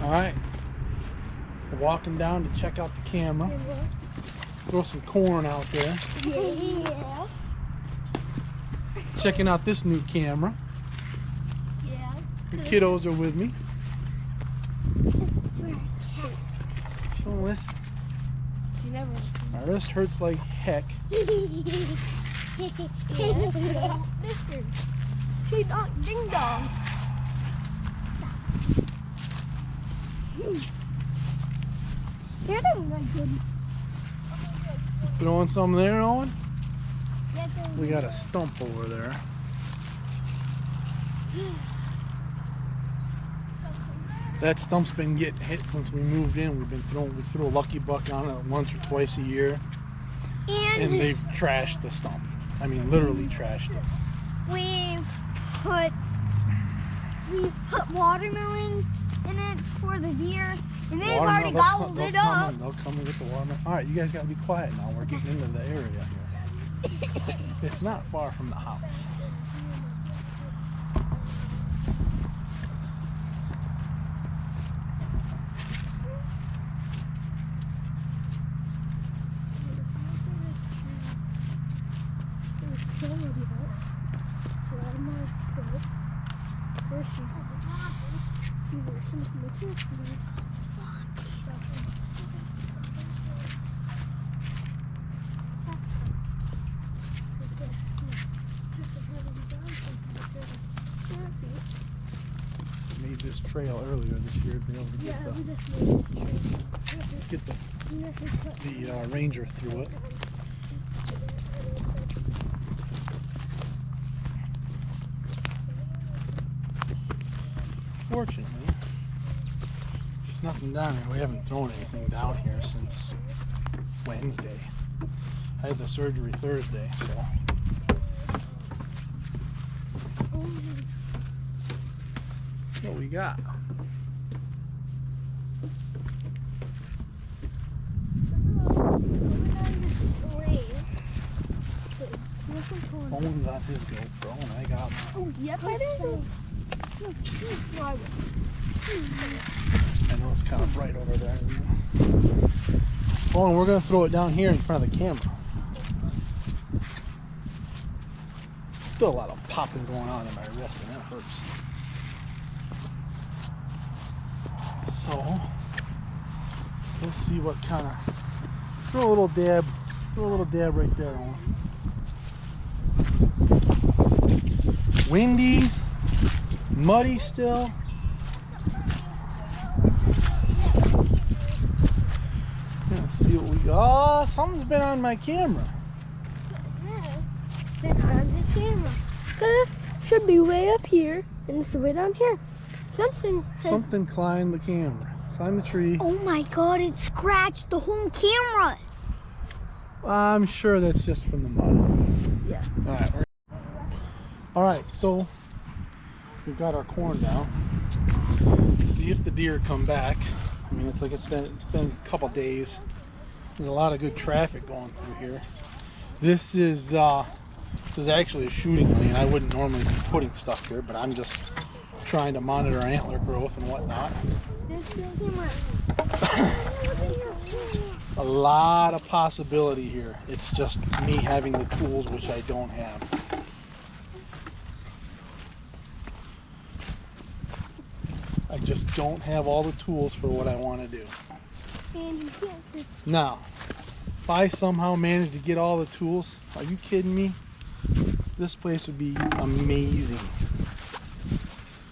Alright. We're walking down to check out the camera. Throw some corn out there. Yeah. Checking out this new camera. Yeah. The kiddos are with me. So listen. My wrist hurts like heck. She knocked ding dong. You're doing good. Throwing some there, Owen? We got a stump over there. That stump's been getting hit since we moved in. We threw a lucky buck on it once or twice a year. And they've trashed the stump. I mean, literally trashed it. We put watermelon in it for the deer, and they've already gobbled it up. They'll come and get the watermelon. All right, you guys got to be quiet now. We're getting into the area here. It's not far from the house. Made this trail earlier this year to be able to get the ranger through it. Fortunately, there's nothing down here. We haven't thrown anything down here since Wednesday. I had the surgery Thursday, so. What we got? Owen's on his GoPro and I got mine. Oh, yep, I do. I know it's kind of bright over there. Oh, and we're going to throw it down here in front of the camera. Still a lot of popping going on in my wrist, and that hurts. So, let's see what kind of. Throw a little dab right there. Windy, muddy still. Let's see what we got. Oh, something's been on my camera. Been on the camera. This should be way up here, and it's way down here. Something climbed the camera. Climbed the tree. Oh my god, it scratched the whole camera. I'm sure that's just from the mud. Yeah. Alright, so we've got our corn down. See if the deer come back. I mean, it's been a couple days. There's a lot of good traffic going through here. This is actually a shooting lane. I wouldn't normally be putting stuff here, but I'm just trying to monitor antler growth and whatnot. A lot of possibility here. It's just me having the tools, which I don't have. I just don't have all the tools for what I want to do. Now, if I somehow manage to get all the tools, are you kidding me? This place would be amazing.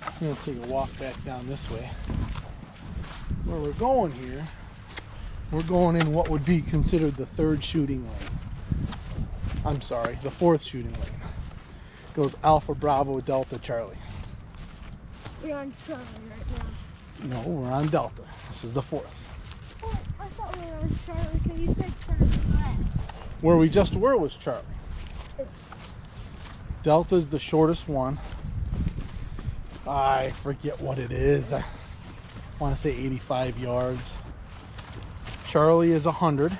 I'm going to take a walk back down this way. Where we're going here, we're going in what would be considered the third shooting lane. I'm sorry, the fourth shooting lane. Goes Alpha, Bravo, Delta, Charlie. We're on Charlie right now. No, we're on Delta. This is the fourth. Oh, I thought we were on Charlie because you said Charlie. Where we just were was Charlie. Delta's the shortest one. I forget what it is. I want to say 85 yards. Charlie is 100.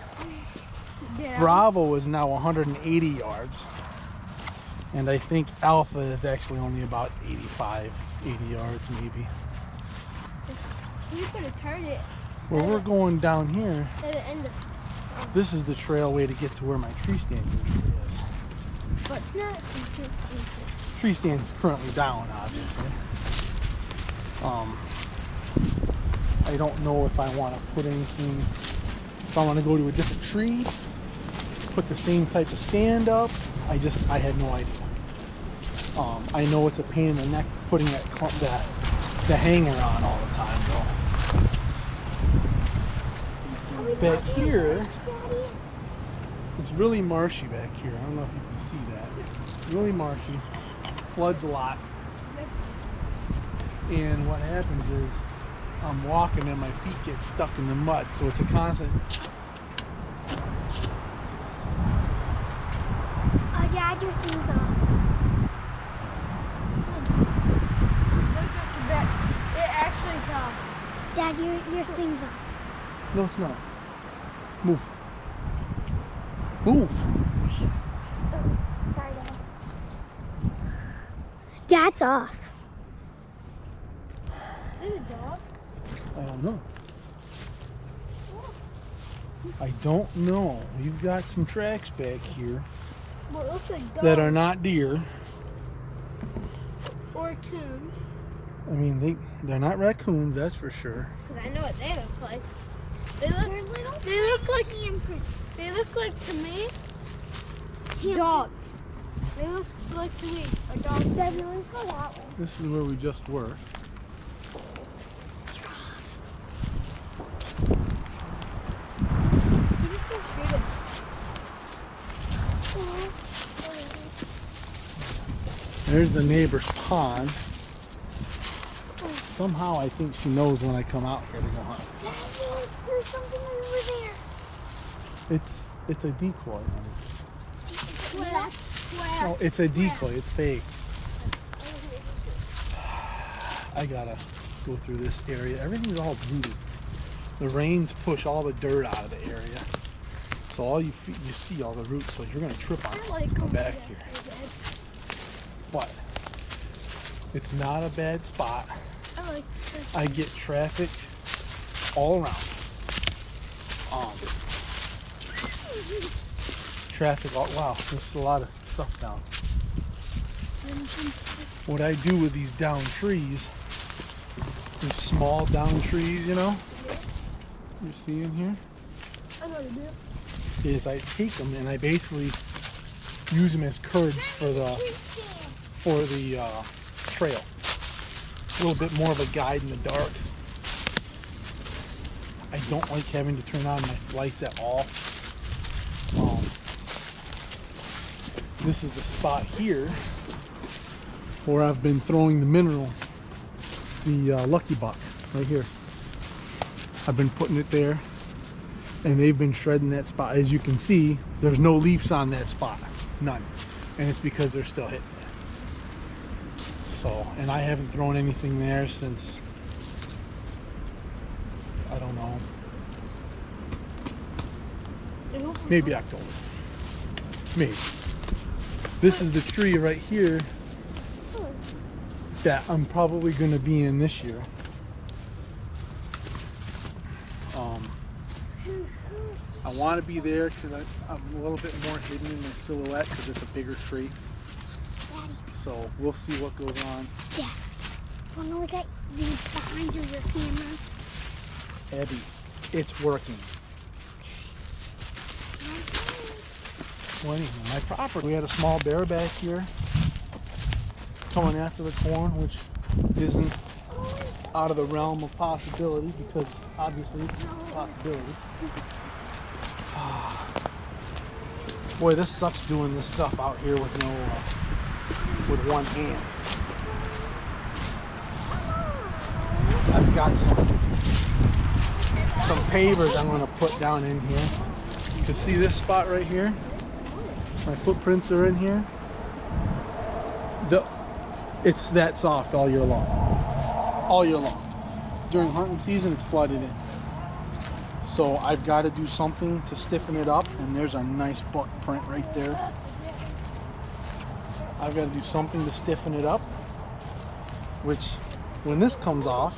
Yeah. Bravo is now 180 yards. And I think Alpha is actually only about 85, 80 yards maybe. You could have turned it Where we're going down here, at the end of this is the trail way to get to where my tree stand usually is. but it's not. Tree stand's currently down, obviously. I don't know if I want to put anything, if I want to go to a different tree, put the same type of stand up. I had no idea. I know it's a pain in the neck putting the hanger on all the time though. Back here, it's really marshy back here. I don't know if you can see that. It's really marshy, floods a lot. And what happens is I'm walking and my feet get stuck in the mud, so it's a constant. Oh, Dad, your things on. It actually dropped. Dad, your things on. No, it's not. Move. Move. Sorry, Dad. Dad's off. Is it a dog? I don't know. I don't know. We've got some tracks back here Well, it looks like dogs. that are not deer. Or coons. I mean, they're not raccoons, that's for sure. Because I know what they look like. They look like to me dogs. They look like to me a dog. Daddy, let's go that way. This is where we just were. You just go straight up. There's the neighbor's pond. Somehow I think she knows when I come out here to go hunt. Daddy, there's something over there. It's a decoy, honey. Where? No, it's a decoy. It's fake. I gotta go through this area. Everything's all rooted. The rains push all the dirt out of the area, so all you see all the roots. So you're gonna trip on something. Come back here. What? It's not a bad spot. I like this. I get traffic all around. Traffic all, wow, there's a lot of stuff down. What I do with these down trees, these small down trees, you know, you see in here, I know what to do. is I take them and I basically use them as curbs for the trail. A little bit more of a guide in the dark. I don't like having to turn on my lights at all. This is the spot here where I've been throwing the mineral, the Lucky Buck, right here. I've been putting it there, and they've been shredding that spot. As you can see, there's no leaves on that spot, none, and it's because they're still hitting it. So, and I haven't thrown anything there since, I don't know, maybe October, maybe. This is the tree right here that I'm probably going to be in this year. I want to be there because I'm a little bit more hidden in the silhouette because it's a bigger tree. Daddy. So we'll see what goes on. Yeah. Want to look at these behind your camera? Abby, it's working. Well, anyway, my property. We had a small bear back here coming after the corn, which isn't out of the realm of possibility because obviously it's a possibility. Boy, this sucks doing this stuff out here with no, with one hand. I've got some pavers I'm going to put down in here. You can see this spot right here. My footprints are in here. It's that soft all year long. All year long. During hunting season, it's flooded in. So I've got to do something to stiffen it up, and there's a nice buck print right there. I've got to do something to stiffen it up, which when this comes off,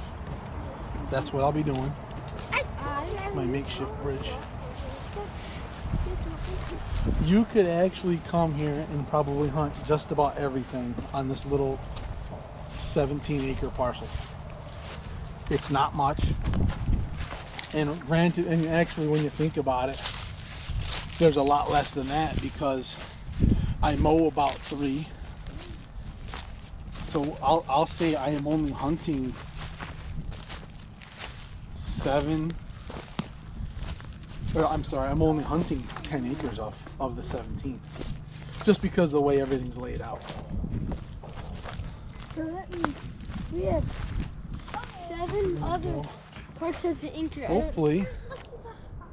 That's what I'll be doing. My makeshift bridge. You could actually come here and probably hunt just about everything on this little 17-acre parcel. It's not much. And granted, and actually when you think about it, there's a lot less than that because I mow about 3. So I'll say I am only hunting 7, or I'm sorry, I'm only hunting 10 acres of the 17, just because of the way everything's laid out. So that means we have 7 other parts of the acre. Hopefully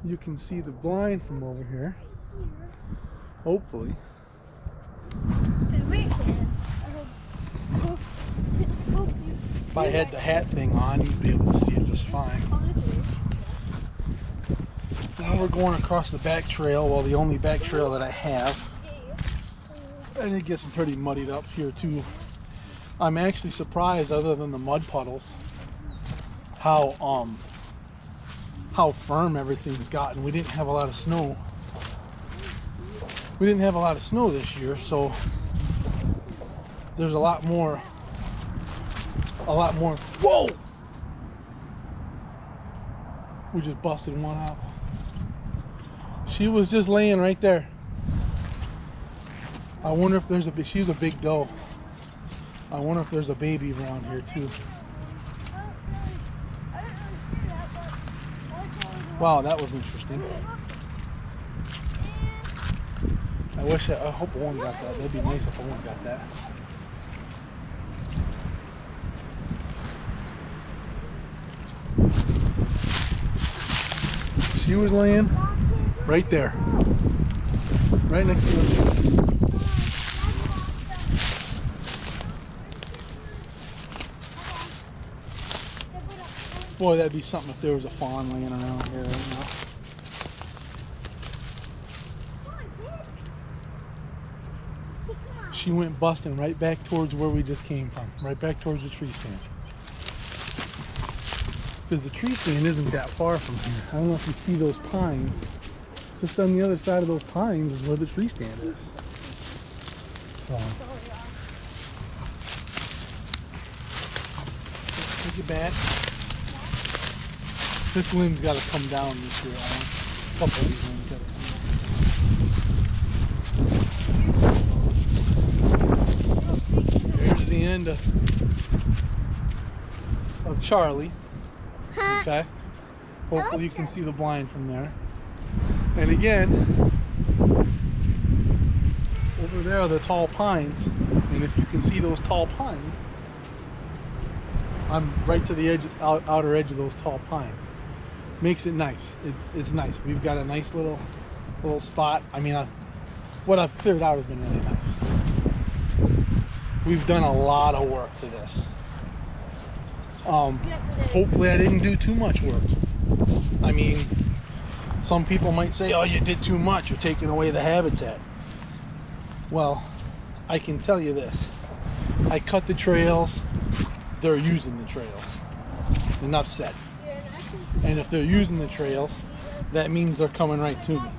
you can see the blind from over here. Hopefully. We can. If I had the hat thing on, you'd be able to see it just fine. Now we're going across the back trail, well, the only back trail that I have. And it gets pretty muddied up here too. I'm actually surprised, other than the mud puddles, how firm everything's gotten. We didn't have a lot of snow. We didn't have a lot of snow this year, so there's a lot more. Whoa! We just busted one out. She was just laying right there. I wonder if there's she's a big doe. I wonder if there's a baby around here too. Wow, that was interesting. I hope Owen got that. That'd be nice if Owen got that. She was laying right there. Right next to us. Boy, that'd be something if there was a fawn laying around here right now. She went busting right back towards where we just came from. Right back towards the tree stand. Because the tree stand isn't that far from here. I don't know if you see those pines. Just on the other side of those pines is where the tree stand is. So, take it back. This limb's got to come down this year. A couple of these limbs got to come down. There's the end of Charlie. Okay. Hopefully you can see the blind from there. And again, over there are the tall pines. And if you can see those tall pines, I'm right to the edge, outer edge of those tall pines. Makes it nice. It's nice. We've got a nice little spot. I mean, what I've cleared out has been really nice. We've done a lot of work to this. Hopefully I didn't do too much work. I mean, some people might say, oh, you did too much, you're taking away the habitat. Well, I can tell you this. I cut the trails, they're using the trails. Enough said. And if they're using the trails, that means they're coming right to me.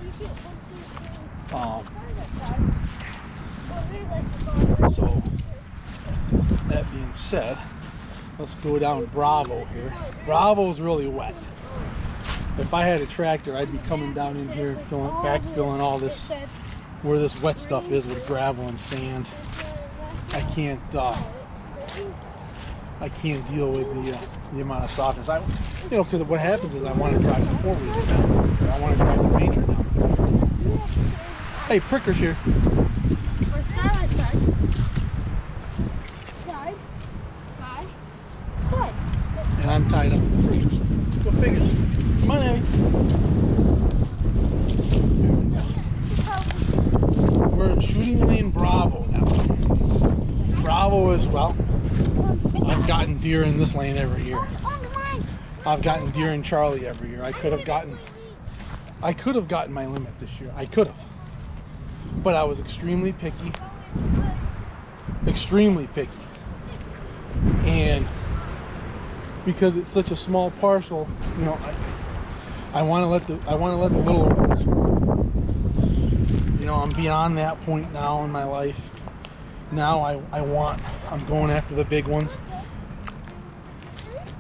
So, that being said, let's go down Bravo here. Bravo's really wet. If I had a tractor, I'd be coming down in here and backfilling all this, where this wet stuff is, with gravel and sand. I can't deal with the amount of softness. Because what happens is I want to drive the 4-wheeler down. Or I want to drive the Ranger down. Hey, Pricker's here. And I'm tied up with the Prickers. Go figure. Come on, Abby. We're in shooting lane Bravo now. Bravo is, well, I've gotten deer in this lane every year. I've gotten deer in Charlie every year. I could have gotten my limit this year. I could have. But I was extremely picky. Extremely picky. And because it's such a small parcel, you know, I want to let the little ones grow. You know, I'm beyond that point now in my life. Now I'm going after the big ones.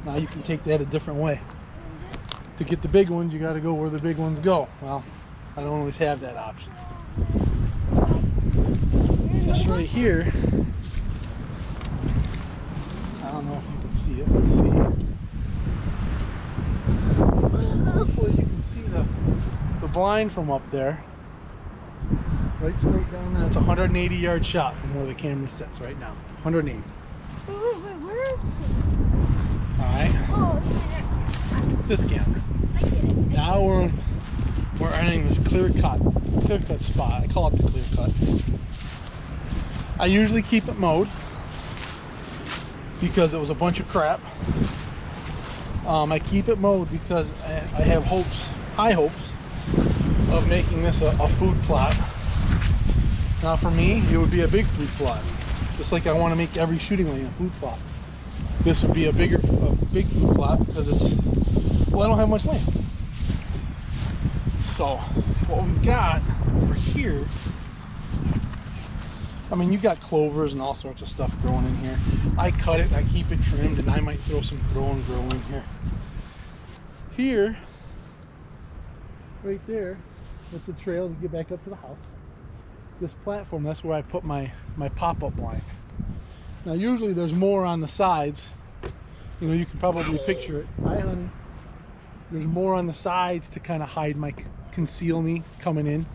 Now you can take that a different way. To get the big ones, you got to go where the big ones go. Well, I don't always have that option. This right here, I don't know if you can see it. Let's see. Hopefully you can see the blind from up there. Right straight down there. It's a 180-yard shot from where the camera sits right now. 180. Wait, where is it? Alright. Oh, This camera. I get it. Now we're entering this clear cut spot. I call it the clear cut. I usually keep it mowed because it was a bunch of crap. I keep it mowed because I have high hopes of making this a food plot. Now for me, it would be a big food plot. Just like I want to make every shooting lane a food plot. This would be a big food plot because I don't have much land. So what we've got over here, I mean, you've got clovers and all sorts of stuff growing in here. I cut it, I keep it trimmed, and I might throw some grow in here. Here, right there, that's the trail to get back up to the house. This platform, that's where I put my pop-up blind. Now usually there's more on the sides. You know, you can probably picture it. Hi, honey. There's more on the sides to kind of hide conceal me coming in.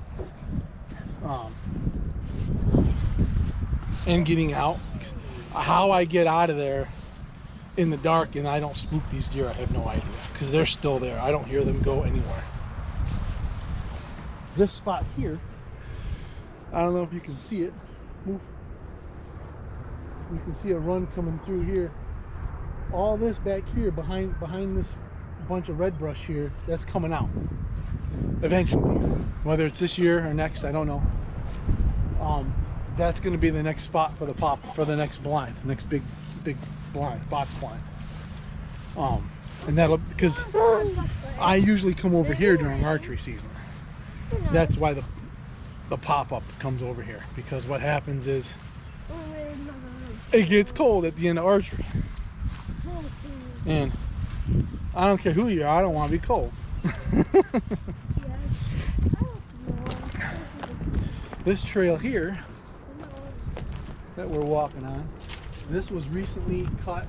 And getting out. How I get out of there in the dark and I don't spook these deer, I have no idea, because they're still there. I don't hear them go anywhere. This spot here, I don't know if you can see it. Move. You can see a run coming through here. All this back here behind this bunch of red brush here, that's coming out eventually. Whether it's this year or next, I don't know. That's going to be the next spot for the next blind, the next big blind, box blind. And that'll, because I usually come over here during archery season. That's why the pop-up comes over here, because what happens is it gets cold at the end of archery. And I don't care who you are, I don't want to be cold. This trail here that we're walking on, this was recently cut,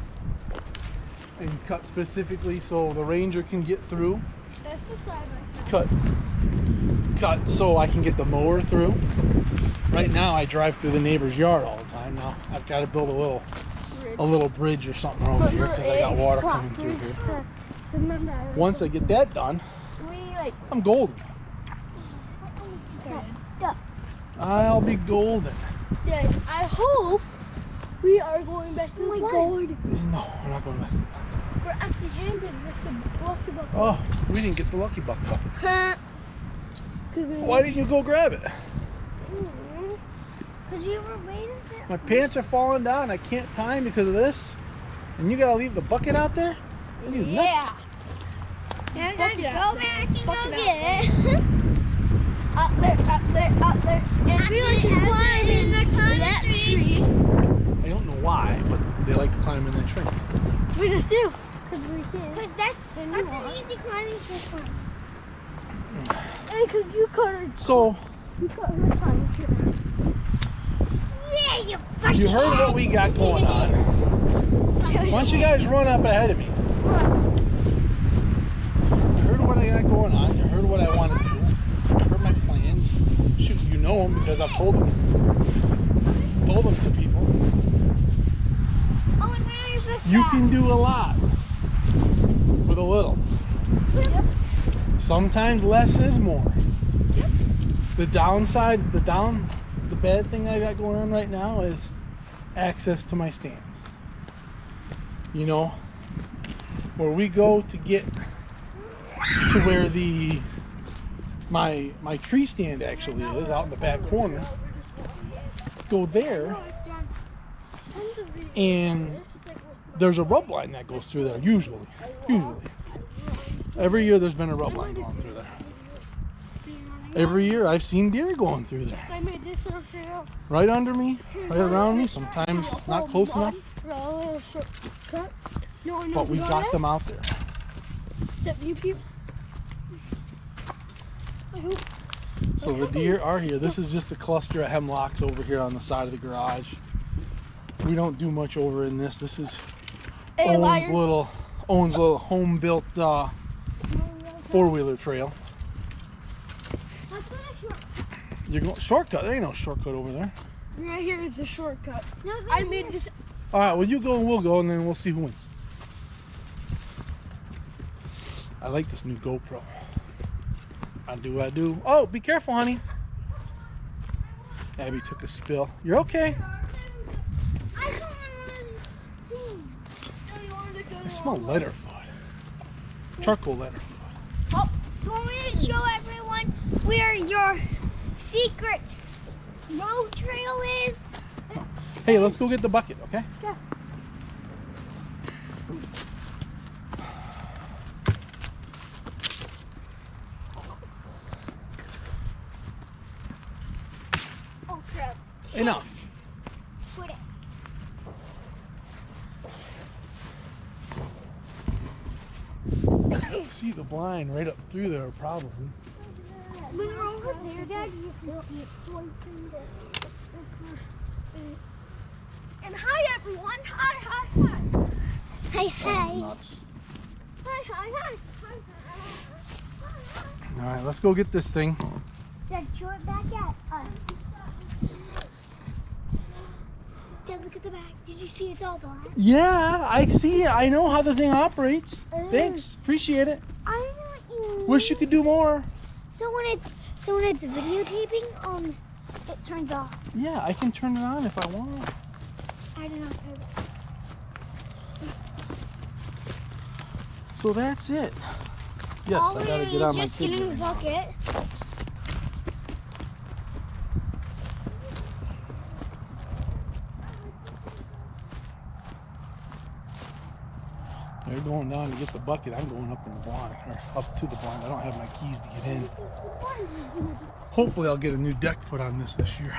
and cut specifically so the ranger can get through. That's the side right now. Cut so I can get the mower through. Right now I drive through the neighbor's yard all the time. Now I've got to build a little bridge or something over here because I got water coming through here. Once I get that done, I'm golden. I'll be golden. Dad, I hope we are going back to the blind. No, we're not going back. We're empty-handed with the lucky bucket. Oh, we didn't get the lucky bucket. Huh? Why didn't you go grab it? Because we were waiting for... My pants are falling down. I can't time because of this. And you gotta leave the bucket out there? Are you nuts? Yeah, I gotta go back and go get it. Up there. And we like to climb in that tree. I don't know why, but they like to climb in that tree. We just do. Because we can. Because that's an easy climbing tree for me. And because you cut her. So, You cut her climbing tree. Yeah, you fucking you heard what we got going on. Why don't you guys run up ahead of me? You heard what I got going on. You heard what I want to do. You heard my plans. Shoot, you know them because I've told them to people. Oh, and where are your books You at? can do a lot with a little. Yep. Sometimes less is more. Yep. The bad thing I got going on right now is access to my stands. You know, where we go to get to where my tree stand actually is, out in the back corner. Go there, and there's a rub line that goes through there, usually. Every year there's been a rub line going through there. Every year I've seen deer going through there. I made this little trail. Right under me, right around me, sometimes not close enough. But we got them out there. So the deer are here. This is just a cluster of hemlocks over here on the side of the garage. We don't do much over in this. This is Owen's little home-built four-wheeler trail. You're going shortcut. There ain't no shortcut over there. Right here is a shortcut. I made this. All right, well you go and we'll go, and then we'll see who wins. I like this new GoPro. I do. Oh, be careful, honey. Abby took a spill. You're okay. I smell lighter fluid. Charcoal lighter fluid. Oh, you want me to show everyone where your secret road trail is? Hey, let's go get the bucket, okay? Yeah. Oh crap. Enough. Put it. See the blind right up through there, probably. When we're over there, Dad, and hi everyone! Hi! Hi! Nuts. Hi! All right, let's go get this thing. Dad, show it back at us. Dad, look at the back. Did you see it's all black? Yeah, I see it. I know how the thing operates. Thanks, appreciate it. I know what you Wish you could do more. So when it's videotaping, it turns off. Yeah, I can turn it on if I want. I don't know. So that's it. Yes, All I gotta get on my just getting the bucket. They're going down to get the bucket. I'm going up in the blind, or up to the blind. I don't have my keys to get in. Hopefully I'll get a new deck put on this year.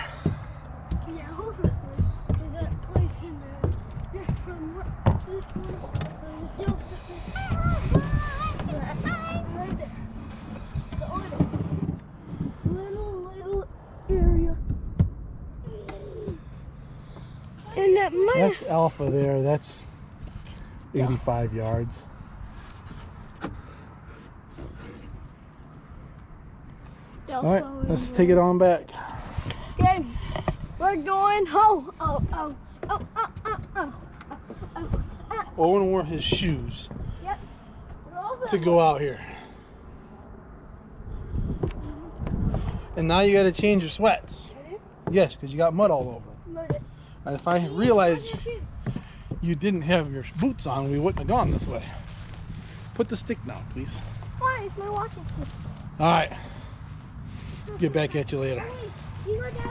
Yeah, hopefully. There's that place in there. Yeah, from this one. Little area. And that might That's Alpha there. That's 85 yards. All right, let's take it on back. Okay, we're going home. Oh. Owen wore his shoes Yep. to go out here. And now you got to change your sweats. Yes, because you got mud all over. And if I realized you didn't have your boots on, we wouldn't have gone this way. Put the stick down, please. Why? It's my walking stick. All right. Get back at you later. You go down.